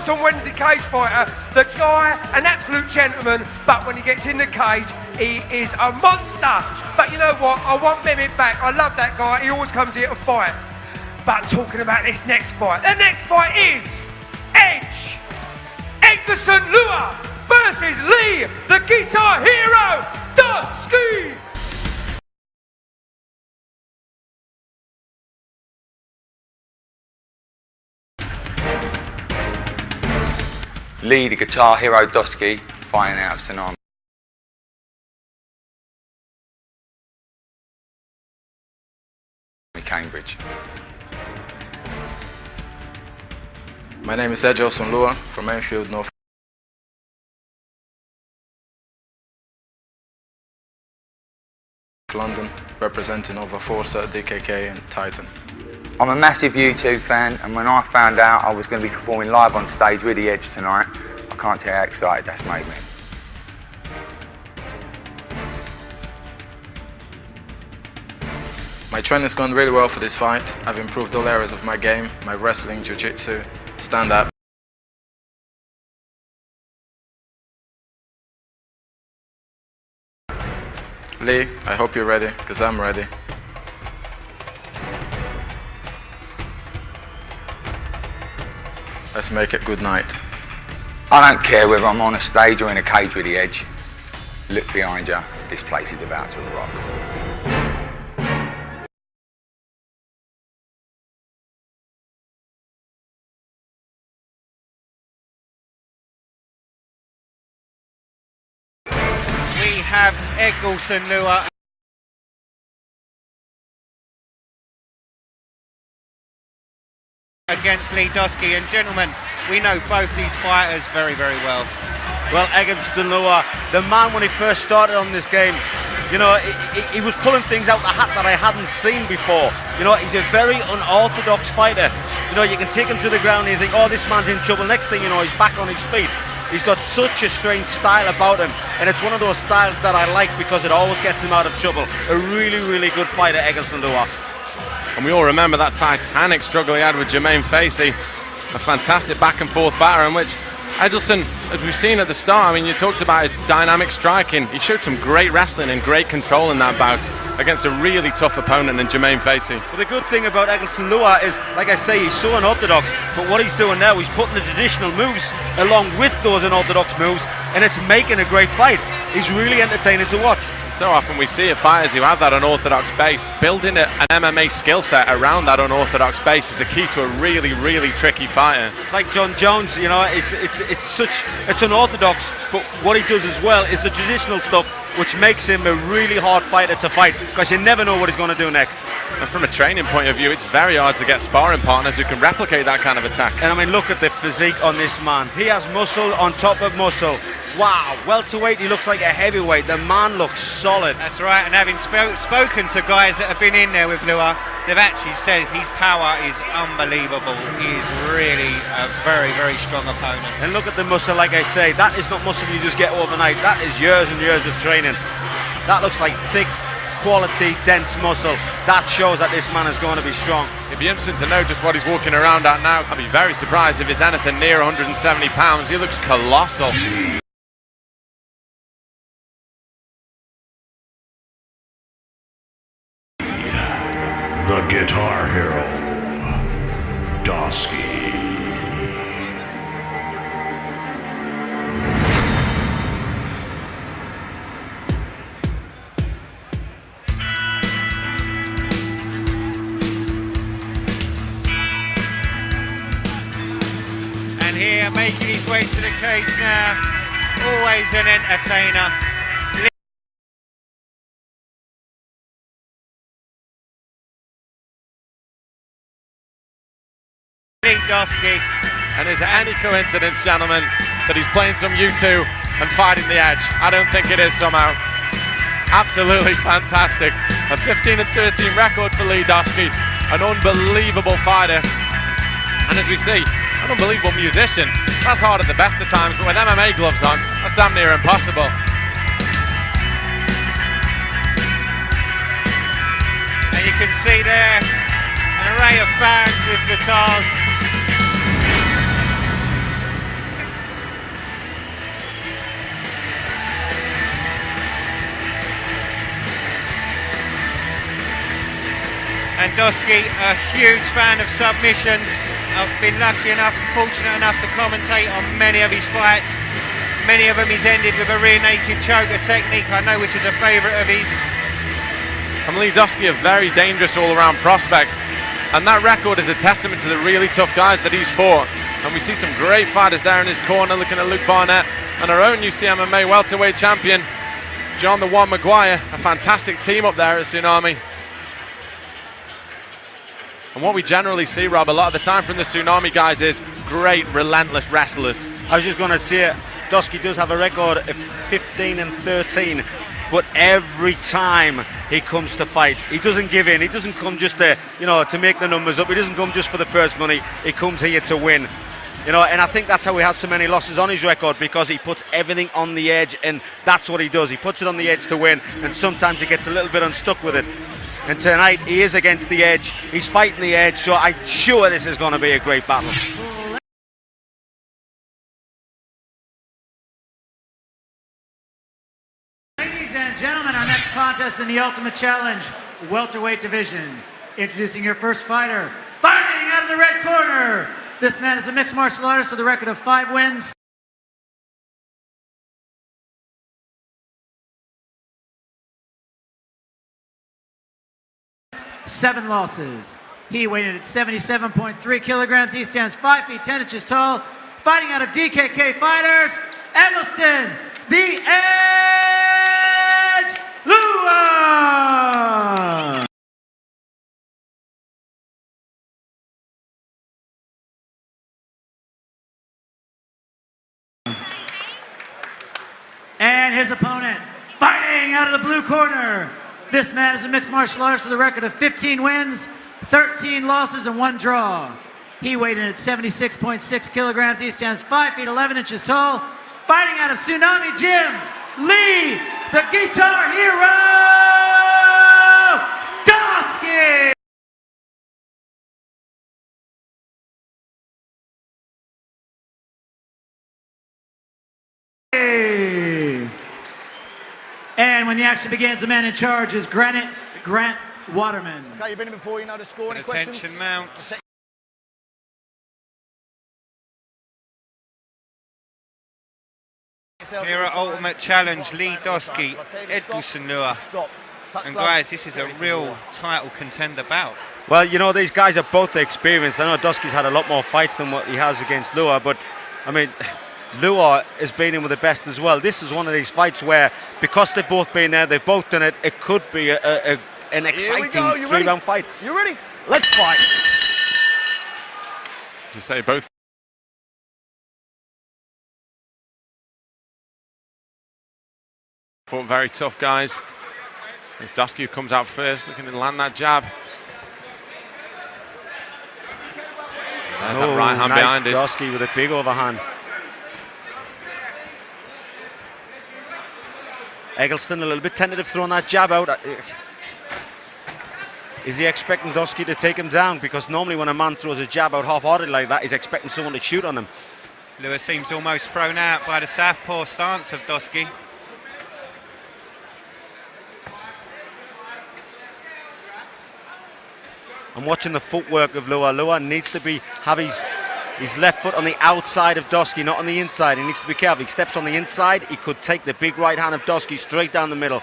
once on Wednesday Cage Fighter, the guy, an absolute gentleman, but when he gets in the cage, he is a monster. But you know what? I want Mehmet back. I love that guy. He always comes here to fight. But talking about this next fight, the next fight is EDGELSON LUA versus Lee, the Guitar Hero, DOSKI. Lee, the Guitar Hero, DOSKI, fighting out of Sine, Cambridge. My name is EDGELSON LUA from Enfield, North London, representing over Forza, DKK and Titan. I'm a massive U2 fan, and when I found out I was going to be performing live on stage with the Edge tonight, I can't tell you how excited that's made me. My training's gone really well for this fight. I've improved all areas of my game, my wrestling, jiu-jitsu, stand-up. Lee, I hope you're ready, because I'm ready. Let's make it good night. I don't care whether I'm on a stage or in a cage with the Edge. Look behind you, this place is about to rock. We have EDGELSON LUA against Lee DOSKI, and gentlemen, we know both these fighters very, very well. Well, EDGELSON LUA, the man when he first started on this game, you know, he was pulling things out the hat that I hadn't seen before. You know, he's a very unorthodox fighter. You know, you can take him to the ground and you think, oh, this man's in trouble. Next thing you know, he's back on his feet. He's got such a strange style about him, and it's one of those styles that I like because it always gets him out of trouble. A really, really good fighter, EDGELSON LUA. And we all remember that titanic struggle he had with Jermaine Facey. A fantastic back and forth batter in which EDGELSON, as we've seen at the start, I mean, you talked about his dynamic striking. He showed some great wrestling and great control in that bout against a really tough opponent in Jermaine Facey. But the good thing about EDGELSON LUA is, like I say, he's so unorthodox, but what he's doing now, he's putting the traditional moves along with those unorthodox moves, and it's making a great fight. He's really entertaining to watch. So often we see fighters who have that unorthodox base. Building an MMA skill set around that unorthodox base is the key to a really, really tricky fighter. It's like John Jones, you know, it's unorthodox, but what he does as well is the traditional stuff, which makes him a really hard fighter to fight, because you never know what he's going to do next. And from a training point of view, it's very hard to get sparring partners who can replicate that kind of attack. And I mean, look at the physique on this man. He has muscle on top of muscle. Wow, welterweight, he looks like a heavyweight. The man looks solid. That's right, and having spoken to guys that have been in there with Lua, they've actually said his power is unbelievable. He is really a very, very strong opponent. And look at the muscle, like I say, that is not muscle you just get overnight. That is years and years of training. That looks like thick, quality, dense muscle. That shows that this man is going to be strong. It'd be interesting to know just what he's walking around at now. I'd be very surprised if it's anything near 170 pounds. He looks colossal. The Guitar Hero, DOSKI. And here, making his way to the cage now, always an entertainer. DOSKI. And is it any coincidence, gentlemen, that he's playing some U2 and fighting the Edge? I don't think it is somehow. Absolutely fantastic. A 15 and 13 record for Lee DOSKI. An unbelievable fighter. And as we see, an unbelievable musician. That's hard at the best of times, but with MMA gloves on, that's damn near impossible. And you can see there an array of fans with guitars. Doski, a huge fan of submissions. I've been lucky enough, fortunate enough to commentate on many of his fights. Many of them he's ended with a rear naked choke, a technique I know which is a favourite of his. And Lee Doski, a very dangerous all-around prospect. And that record is a testament to the really tough guys that he's fought. And we see some great fighters there in his corner, looking at Luke Barnett and our own UCMMA welterweight champion, John the One Maguire. A fantastic team up there at Tsunami. And what we generally see, Rob, a lot of the time from the Tsunami guys is great, relentless wrestlers. I was just going to say, Doski does have a record of 15 and 13, but every time he comes to fight, he doesn't give in. He doesn't come just to, to make the numbers up. He doesn't come just for the purse money. He comes here to win. And I think that's how he has so many losses on his record, because he puts everything on the edge, and that's what he does. He puts it on the edge to win, and sometimes he gets a little bit unstuck with it. And tonight he is against the edge. He's fighting the edge, so I'm sure this is going to be a great battle. Ladies and gentlemen, our next contest in the Ultimate Challenge welterweight division. Introducing your first fighter, fighting out of the red corner. This man is a mixed martial artist with a record of 5 wins. Seven losses. He weighed in at 77.3 kilograms. He stands 5 feet 10 inches tall. Fighting out of DKK Fighters, Eggleston, the Edge Lua! And his opponent, fighting out of the blue corner. This man is a mixed martial artist with a record of 15 wins, 13 losses, and 1 draw. He weighed in at 76.6 kilograms. He stands 5 feet 11 inches tall. Fighting out of Tsunami Gym, Lee, the Guitar Hero, Doski! And when the action begins, the man in charge is Grant Waterman. Okay, you've been in before, you know the score. Any questions? Tension mounts. Here at Ultimate Challenge, Lee Doski, EDGELSON LUA. And guys, this is a real title contender bout. Well, these guys are both experienced. I know Doski's had a lot more fights than what he has against Lua, but I mean, Lua has been in with the best as well. This is one of these fights where, because they've both been there, they've both done it, it could be an exciting 3-round fight. You ready? Let's fight. To say both. Fought very tough guys. It's Doski who comes out first, looking to land that jab. There's that right hand behind it. Doski with a big overhand. Eggleston a little bit tentative throwing that jab out. Is he expecting Doski to take him down? Because normally when a man throws a jab out half-hearted like that, he's expecting someone to shoot on him. Lua seems almost thrown out by the southpaw stance of Doski. I'm watching the footwork of Lua. Lua needs to have his left foot on the outside of Doski, not on the inside. He needs to be careful. He steps on the inside, he could take the big right hand of Doski straight down the middle.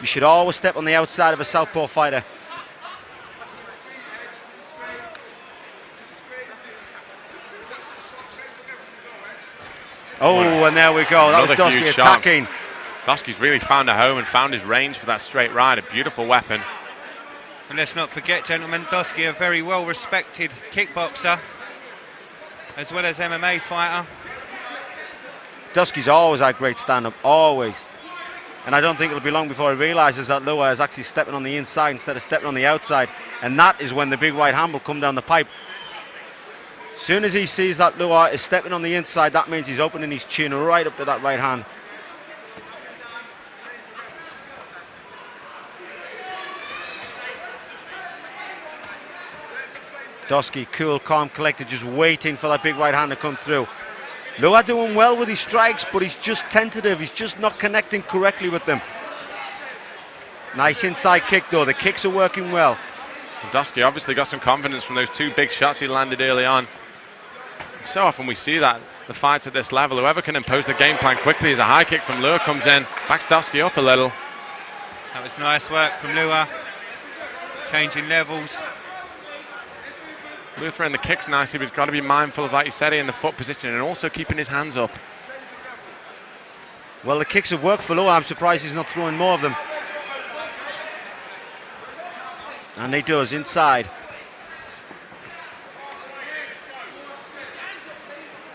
You should always step on the outside of a southpaw fighter. Oh, and there we go. That was Doski attacking. Doski's really found a home and found his range for that straight right. A beautiful weapon. And let's not forget, gentlemen, Doski, a very well-respected kickboxer, as well as MMA fighter. Doski's always had great stand-up, always. And I don't think it'll be long before he realises that Lua is actually stepping on the inside instead of stepping on the outside. And that is when the big right hand will come down the pipe. As soon as he sees that Lua is stepping on the inside, that means he's opening his chin right up to that right hand. Doski, cool, calm, collected, just waiting for that big right hand to come through. Lua doing well with his strikes, but he's just tentative. He's just not connecting correctly with them. Nice inside kick, though. The kicks are working well. And DOSKI obviously got some confidence from those 2 big shots he landed early on. So often we see that, the fights at this level, whoever can impose the game plan quickly as a high kick from Lua comes in, backs DOSKI up a little. That was nice work from Lua, changing levels. Lua throwing the kicks nicely, but he's got to be mindful of, like you said, in the foot position and also keeping his hands up. Well, the kicks have worked for Lua. I'm surprised he's not throwing more of them. And he does, inside.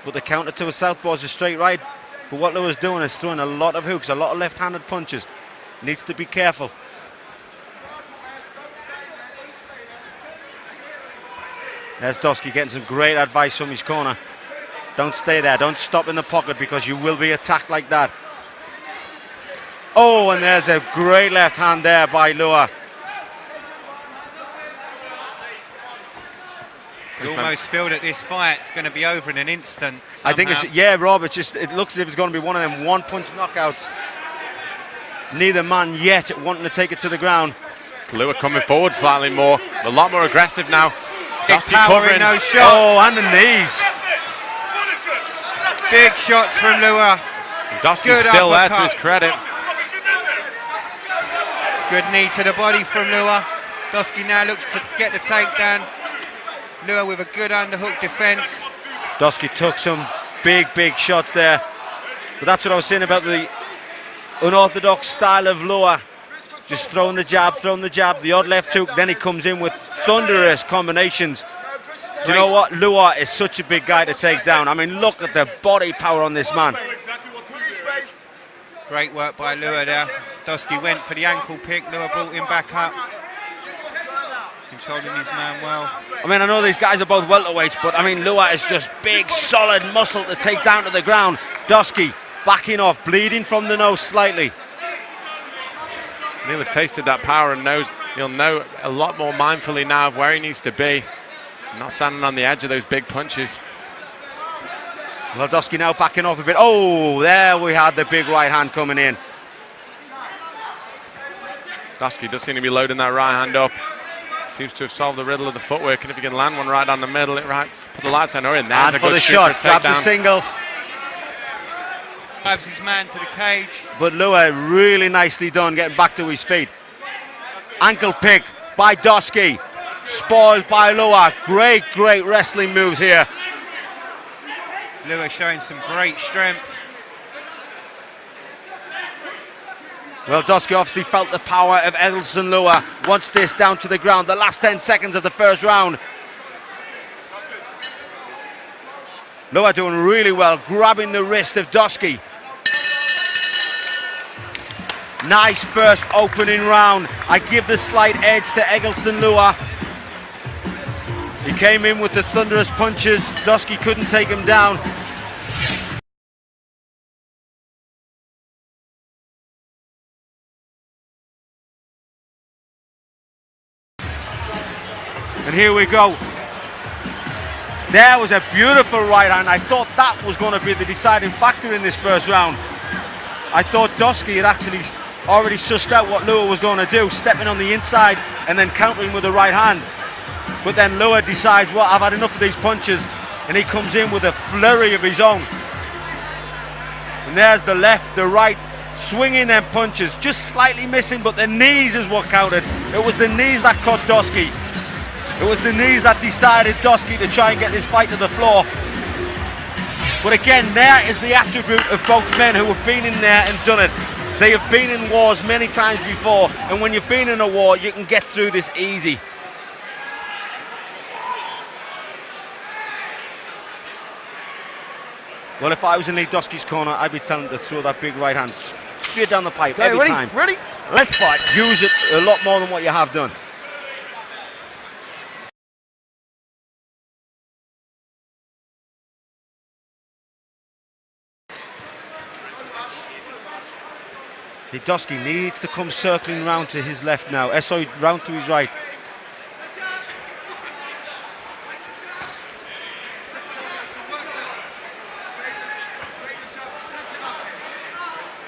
But the counter to a southpaw is a straight right. But what Lua's doing is throwing a lot of hooks, a lot of left-handed punches. Needs to be careful. There's DOSKI getting some great advice from his corner. Don't stay there, don't stop in the pocket because you will be attacked like that. Oh, and there's a great left hand there by Lua. You almost feel that this fight's going to be over in an instant. I think it's, yeah, Rob, it looks as if it's going to be one of them one-punch knockouts. Neither man yet wanting to take it to the ground. Lua coming forward slightly more, a lot more aggressive now. DOSKI covering those shots. Oh, and the knees. Big shots from Lua. DOSKI's still there to his credit. Good knee to the body from Lua. DOSKI now looks to get the takedown. Lua with a good underhook defence. DOSKI took some big shots there. But that's what I was saying about the unorthodox style of Lua. Just throwing the jab, the odd left hook, then he comes in with thunderous combinations. Do you know what? Lua is such a big guy to take down. I mean, look at the body power on this man. Great work by Lua there. DOSKI went for the ankle pick. Lua brought him back up. Controlling his man well. I mean, I know these guys are both welterweights, but I mean, Lua is just big, solid muscle to take down to the ground. DOSKI backing off, bleeding from the nose slightly. He'll have tasted that power and he'll know a lot more mindfully now of where he needs to be. Not standing on the edge of those big punches. Well, DOSKI now backing off a bit. Oh, there we had the big right hand coming in. DOSKI does seem to be loading that right hand up. Seems to have solved the riddle of the footwork, and if he can land one right down the middle, put the light center in. There's and a for good the shoot shot, for a grabs a single. Drives his man to the cage. But Lua really nicely done, getting back to his feet. Ankle pick by DOSKI. Spoiled by Lua. Great wrestling moves here. Lua showing some great strength. Well, DOSKI obviously felt the power of EDGELSON LUA. Wants this down to the ground. The last 10 seconds of the first round. Lua doing really well, grabbing the wrist of DOSKI. Nice first opening round. I give the slight edge to EDGELSON LUA. He came in with the thunderous punches. DOSKI couldn't take him down. And here we go. There was a beautiful right hand. I thought that was going to be the deciding factor in this first round. I thought DOSKI had actually already sussed out what Lua was going to do, stepping on the inside and then countering with the right hand. But then Lua decides, well, I've had enough of these punches, and he comes in with a flurry of his own. And there's the left, the right, swinging them punches, just slightly missing, but the knees is what counted. It was the knees that caught DOSKI. It was the knees that decided DOSKI to try and get this fight to the floor. But again, there is the attribute of both men who have been in there and done it. They have been in wars many times before, and when you've been in a war, you can get through this easy. Well, if I was in Lee DOSKI's corner, I'd be telling him to throw that big right hand straight down the pipe every time. Ready? Let's fight. Use it a lot more than what you have done. DOSKI needs to come circling round to his left now. Sorry, round to his right.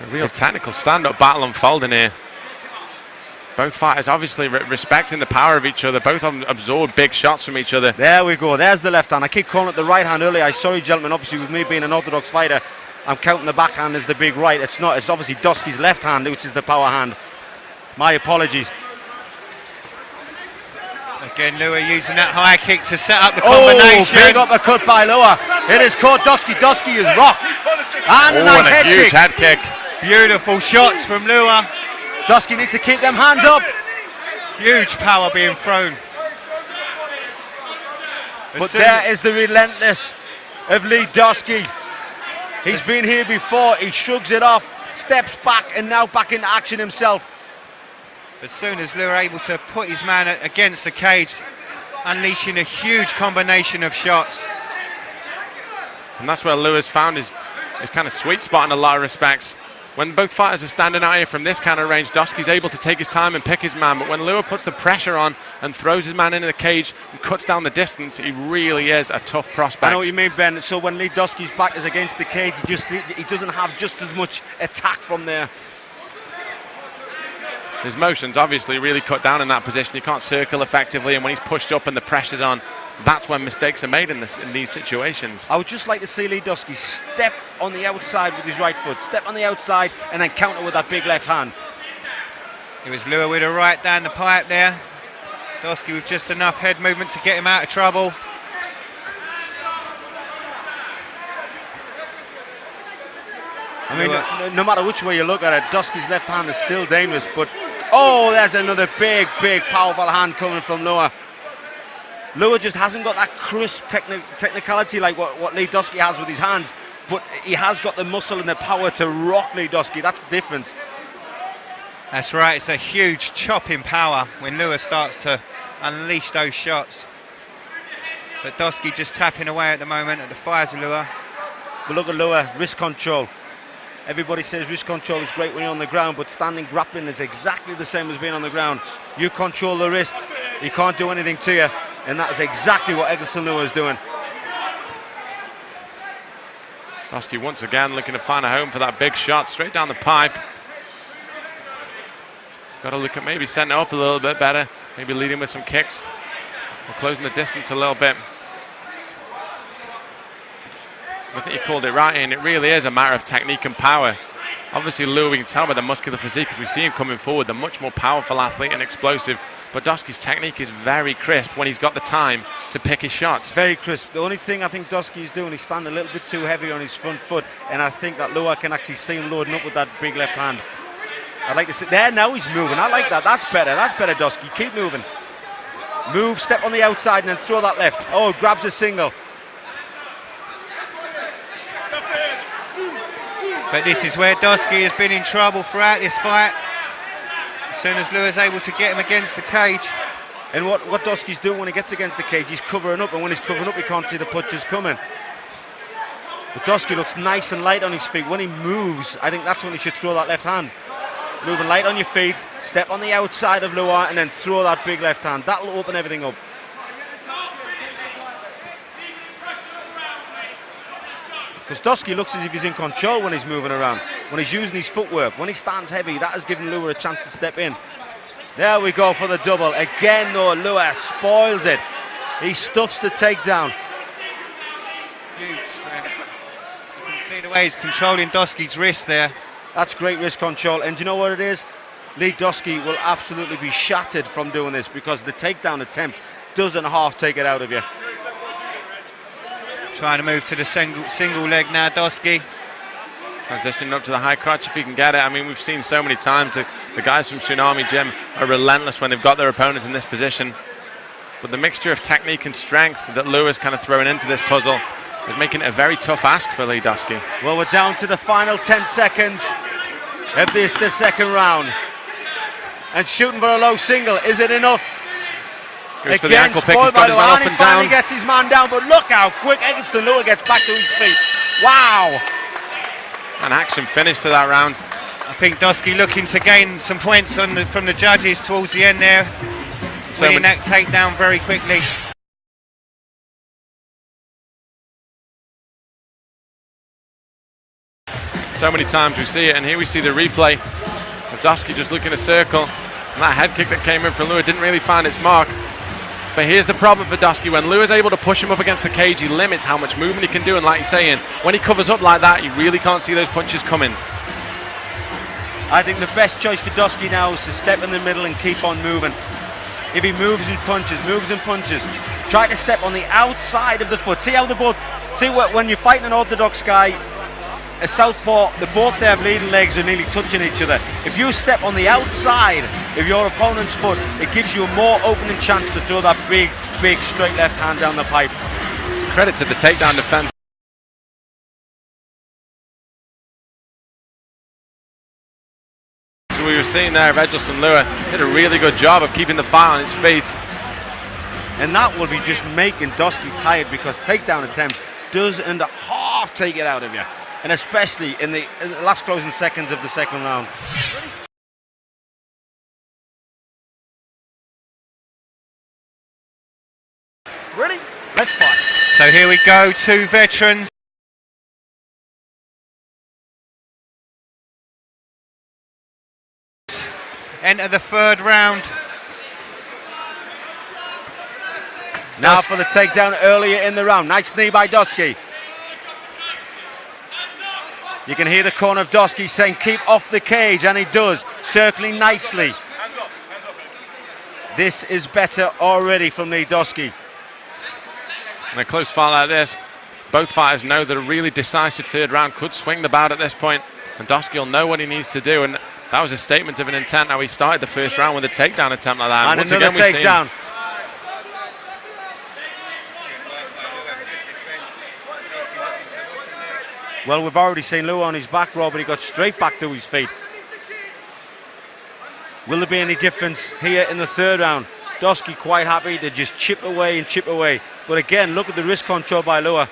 A real technical stand-up battle unfolding here. Both fighters obviously respecting the power of each other. Both of them absorb big shots from each other. There we go. There's the left hand. I keep calling it the right hand earlier. Sorry, gentlemen. Obviously, with me being an orthodox fighter, I'm counting the backhand as the big right. It's not. It's obviously Doski's left hand, which is the power hand. My apologies. Again, Lua using that high kick to set up the combination. Oh, big uppercut by Lua. It is caught Doski. Doski is rocked. And a nice head huge kick. head kick. Beautiful shots from Lua. Doski needs to keep them hands up. Huge power being thrown. But there is the relentless of Lee Doski. He's been here before. He shrugs it off, steps back, and now back into action himself. As soon as Lua able to put his man against the cage, unleashing a huge combination of shots. And that's where Lua's found his kind of sweet spot in a lot of respects. When both fighters are standing out here from this kind of range, Doski's able to take his time and pick his man, but when Lua puts the pressure on and throws his man into the cage and cuts down the distance, he really is a tough prospect. I know what you mean, Ben. So when Lee Doski's back is against the cage, he doesn't have just as much attack from there. His motion's obviously really cut down in that position. You can't circle effectively, and when he's pushed up and the pressure's on, that's when mistakes are made in these situations. I would just like to see Lee Doski step on the outside with his right foot, step on the outside and then counter with that big left hand. It was Lua with a right down the pipe there. Doski with just enough head movement to get him out of trouble. I mean, no matter which way you look at it, Doski's left hand is still dangerous, but oh, there's another big, powerful hand coming from Lua. Lua just hasn't got that crisp technicality like what Lee Doski has with his hands, but he has got the muscle and the power to rock Lee Doski. That's the difference. That's right, it's a huge chopping power when Lua starts to unleash those shots. But Doski just tapping away at the moment at the fires of Lua. But look at Lua, wrist control. Everybody says wrist control is great when you're on the ground, but standing grappling is exactly the same as being on the ground. You control the wrist, he can't do anything to you, and that is exactly what EDGELSON LUA is doing. Doski once again looking to find a home for that big shot straight down the pipe. He's got to look at maybe setting it up a little bit better, maybe leading with some kicks or closing the distance a little bit. I think you called it right, and it really is a matter of technique and power. Obviously Lua, we can tell by the muscular physique as we see him coming forward, the much more powerful athlete and explosive, but Doski's technique is very crisp when he's got the time to pick his shots. Very crisp. The only thing I think Doski is doing is standing a little bit too heavy on his front foot, and I think that Lua can actually see him loading up with that big left hand. I'd like to sit there, now he's moving. I like that. That's better, Doski. Keep moving. Move, step on the outside, and then throw that left. Oh, grabs a single. But this is where Doski has been in trouble throughout this fight. As soon as Lua's able to get him against the cage. And what Doski's doing when he gets against the cage, he's covering up, and when he's covering up, he can't see the punches coming. But Doski looks nice and light on his feet. When he moves, I think that's when he should throw that left hand. Moving light on your feet, step on the outside of Lua, and then throw that big left hand. That'll open everything up. Because Doski looks as if he's in control when he's moving around, when he's using his footwork, when he stands heavy. That has given Lua a chance to step in. There we go for the double. Again though, Lua spoils it. He stuffs the takedown. Huge strength. You can see the way he's controlling Doski's wrist there. That's great wrist control, and do you know what it is? Lee Doski will absolutely be shattered from doing this, because the takedown attempt doesn't half take it out of you. Trying to move to the single leg now, Doski. Transitioning up to the high crotch if he can get it. I mean, we've seen so many times that the guys from Tsunami Gym are relentless when they've got their opponents in this position. But the mixture of technique and strength that Lua's kind of throwing into this puzzle is making it a very tough ask for Lee Doski. Well, we're down to the final 10 seconds of the second round. And shooting for a low single, is it enough? Goes for the ankle pick, he's got his man up and down. He finally gets his man down, but look how quick EDGELSON LUA gets back to his feet. Wow! An action finish to that round. I think Doski looking to gain some points from the judges towards the end there. Winning that takedown very quickly. So many times we see it, and here we see the replay of Doski just looking to circle. And that head kick that came in from Lua didn't really find its mark. But here's the problem for DOSKI. When Lua's able to push him up against the cage, he limits how much movement he can do. And like you're saying, when he covers up like that, you really can't see those punches coming. I think the best choice for DOSKI now is to step in the middle and keep on moving. If he moves and punches, try to step on the outside of the foot. See how they both, see what, when you're fighting an orthodox guy, a southpaw, they both their bleeding legs are nearly touching each other. If you step on the outside of your opponent's foot, it gives you a more opening chance to throw that big straight left hand down the pipe. Credit to the takedown defense. So we were seeing there of EDGELSON LUA did a really good job of keeping the fight on its feet. And that will be just making DOSKI tired, because takedown attempts does and a half take it out of you. And especially in the last closing seconds of the second round. Ready? Let's fight. So here we go, two veterans. Enter the third round. Now for the takedown earlier in the round. Nice knee by DOSKI. You can hear the corner of DOSKI saying keep off the cage, and he does, circling nicely. This is better already from Lee DOSKI. In a close fight like this, both fighters know that a really decisive third round could swing the bout at this point, and DOSKI will know what he needs to do, and that was a statement of an intent how he started the first round with a takedown attempt like that. And once another again, takedown. Well, we've already seen Lua on his back row, but he got straight back to his feet. Will there be any difference here in the third round? DOSKI quite happy to just chip away and chip away. But again, look at the wrist control by Lua.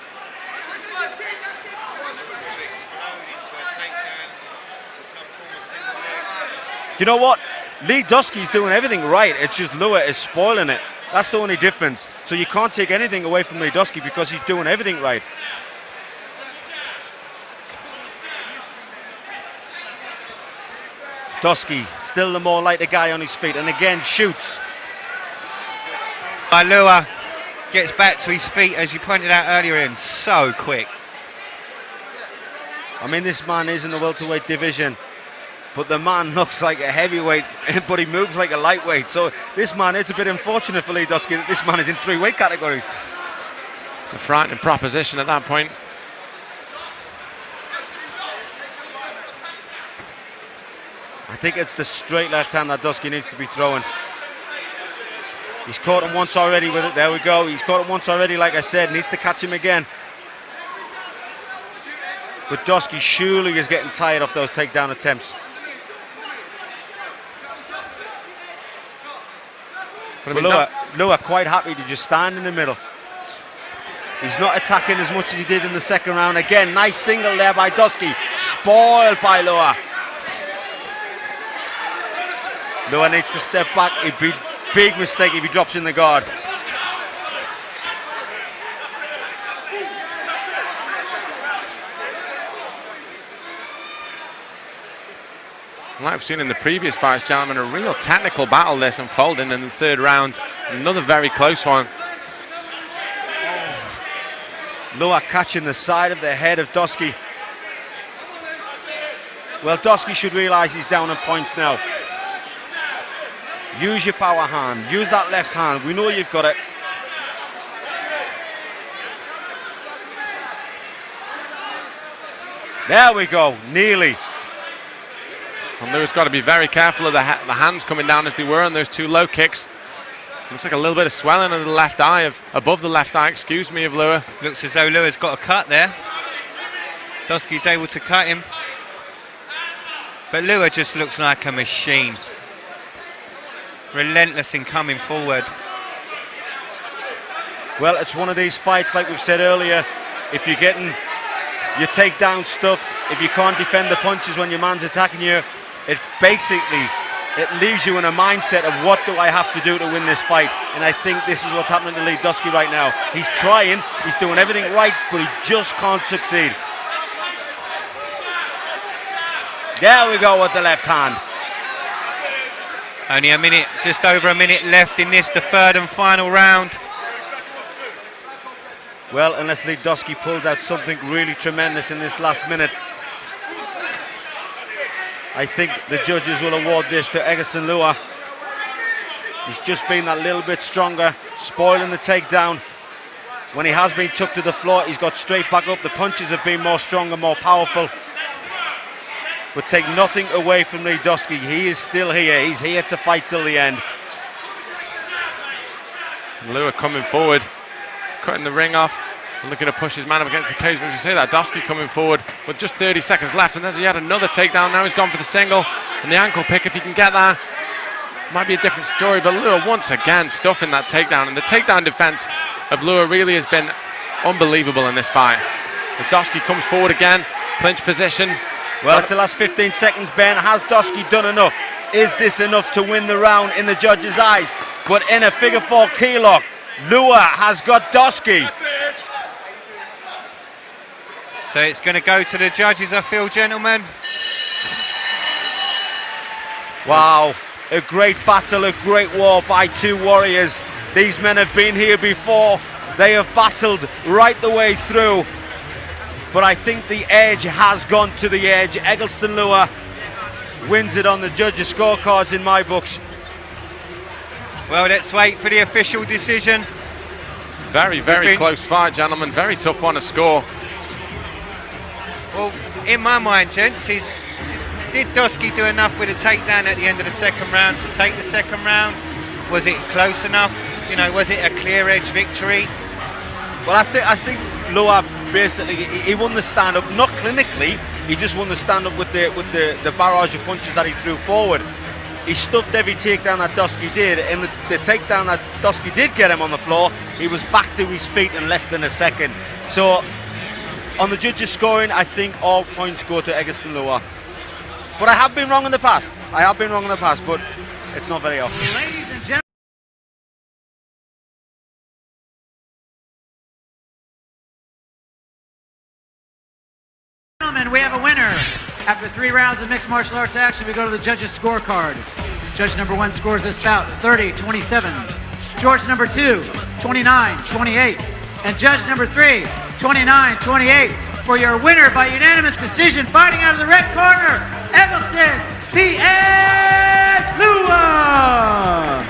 You know what? Lee DOSKI's doing everything right. It's just Lua is spoiling it. That's the only difference. So you can't take anything away from Lee DOSKI because he's doing everything right. DOSKI, still the more lighter guy on his feet, and again shoots. Lua gets back to his feet, as you pointed out earlier, and so quick. I mean, this man is in the welterweight division, but the man looks like a heavyweight, but he moves like a lightweight. So this man, it's a bit unfortunate for Lee DOSKI that this man is in 3 weight categories. It's a frightening proposition at that point. I think it's the straight left hand that DOSKI needs to be throwing. He's caught him once already with it. There we go. He's caught him once already, like I said. Needs to catch him again. But DOSKI surely is getting tired of those takedown attempts. But Lua quite happy to just stand in the middle. He's not attacking as much as he did in the second round. Again, nice single there by DOSKI. Spoiled by Lua. Lua needs to step back. It'd be a big mistake if he drops in the guard. Like we've seen in the previous fights, gentlemen, a real technical battle this unfolding in the third round. Another very close one. Lua catching the side of the head of DOSKI. Well, DOSKI should realise he's down on points now. Use your power hand. Use that left hand. We know you've got it. There we go. Nearly. And Lua's got to be very careful of the hands coming down as they were on those 2 low kicks. Looks like a little bit of swelling of the left eye, above the left eye, excuse me, of Lua. Looks as though Lua's got a cut there. DOSKI's able to cut him. But Lua just looks like a machine. Relentless in coming forward. Well, it's one of these fights, like we've said earlier, if you're getting your takedown stuff, if you can't defend the punches when your man's attacking you, it leaves you in a mindset of what do I have to do to win this fight. And I think this is what's happening to Lee DOSKI right now. He's trying, he's doing everything right, but he just can't succeed. There we go with the left hand. Only a minute, just over a minute left in this, the third and final round. Well, unless DOSKI pulls out something really tremendous in this last minute, I think the judges will award this to EDGELSON LUA. He's just been that little bit stronger, spoiling the takedown. When he has been took to the floor, he's got straight back up. The punches have been more stronger, more powerful. But take nothing away from DOSKI. He is still here. He's here to fight till the end. Lua coming forward, cutting the ring off, and looking to push his man up against the cage. When you say that, DOSKI coming forward with just 30 seconds left, and as he had another takedown, now he's gone for the single and the ankle pick. If he can get that, might be a different story. But Lua once again stuffing that takedown, and the takedown defense of Lua really has been unbelievable in this fight. But DOSKI comes forward again, clinch position. Well, it's the last 15 seconds, Ben. Has DOSKI done enough? Is this enough to win the round in the judges' eyes? But in a figure four key lock, Lua has got DOSKI. So it's going to go to the judges, I feel, gentlemen. Wow, a great battle, a great war by two warriors. These men have been here before. They have battled right the way through. But I think the edge has gone to the edge. EDGELSON LUA wins it on the judges' scorecards in my books. Well, let's wait for the official decision. Very, very close fight, gentlemen. Very tough one to score. Well, in my mind, gents, did DOSKI do enough with a takedown at the end of the second round to take the second round? Was it close enough? You know, was it a clear edge victory? Well, I think Lua basically he won the stand-up, not clinically. He just won the stand-up with the barrage of punches that he threw forward. He stuffed every takedown that DOSKI did, and the takedown that DOSKI did get him on the floor, he was back to his feet in less than a second. So, on the judges' scoring, I think all points go to EDGELSON LUA. But I have been wrong in the past. But it's not very often. Ladies and gentlemen, we have a winner. After 3 rounds of mixed martial arts action, we go to the judges' scorecard. Judge number 1 scores this bout 30-27. Judge number 2, 29-28. And judge number 3, 29-28. For your winner by unanimous decision, fighting out of the red corner, EDGELSON the Edge Lua!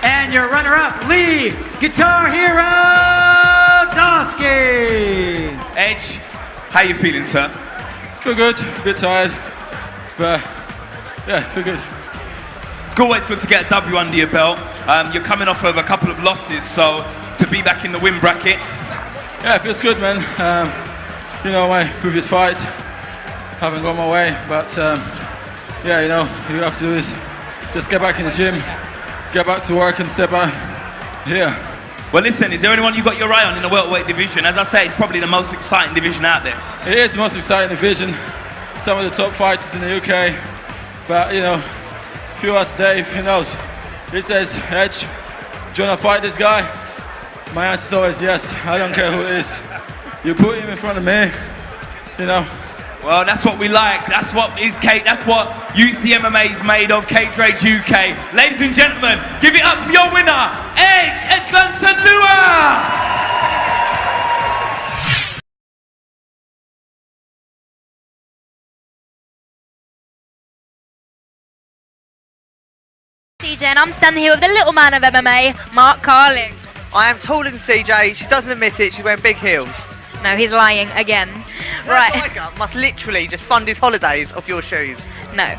And your runner-up, Lee, Guitar Hero DOSKI. Edge, how you feeling, sir? Feel good, a bit tired, but yeah, feel good. It's always good to get a W under your belt. You're coming off of a couple of losses, so to be back in the win bracket. Yeah, it feels good, man. You know, my previous fights haven't gone my way, but yeah, you know, you have to do is just get back in the gym, get back to work and step out here. Well, listen, is there anyone you got your eye on in the welterweight division? As I say, it's probably the most exciting division out there. It is the most exciting division. Some of the top fighters in the UK, but you know, if you ask Dave, he knows. He says, Edge, do you want to fight this guy? My answer is always yes. I don't care who it is. You put him in front of me, you know. Well, that's what we like. That's what UCMMA is made of, Cage Rage UK. Ladies and gentlemen, give it up for your winner, EDGELSON LUA! CJ, and I'm standing here with the little man of MMA, Mark Carling. I am taller than CJ. She doesn't admit it. She's wearing big heels. No, he's lying again. Right. Tiger must literally just fund his holidays off your shoes. No.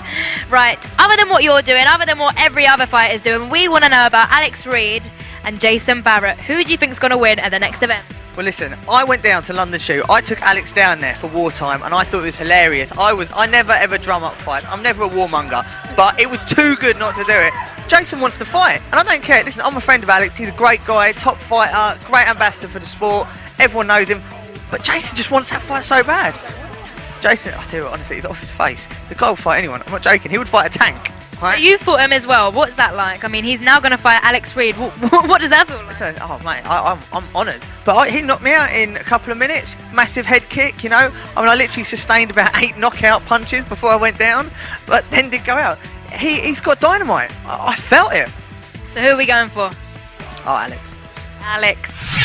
Right. Other than what you're doing, other than what every other fighter is doing, we want to know about Alex Reed and Jason Barrett. Who do you think is going to win at the next event? Well, listen, I went down to London Shoot. I took Alex down there for wartime, and I thought it was hilarious. I never ever drum up fights. I'm never a warmonger, but it was too good not to do it. Jason wants to fight, and I don't care. Listen, I'm a friend of Alex. He's a great guy, top fighter, great ambassador for the sport. Everyone knows him, but Jason just wants that fight so bad. Jason, I tell you what, honestly, he's off his face. The guy will fight anyone. I'm not joking. He would fight a tank. Right? So you fought him as well. What's that like? I mean, he's now going to fight Alex Reid. What does that feel like? So, oh mate, I'm honoured. But he knocked me out in a couple of minutes. Massive head kick, you know. I mean, I literally sustained about 8 knockout punches before I went down, but then did go out. He's got dynamite. I felt it. So who are we going for? Oh, Alex. Alex.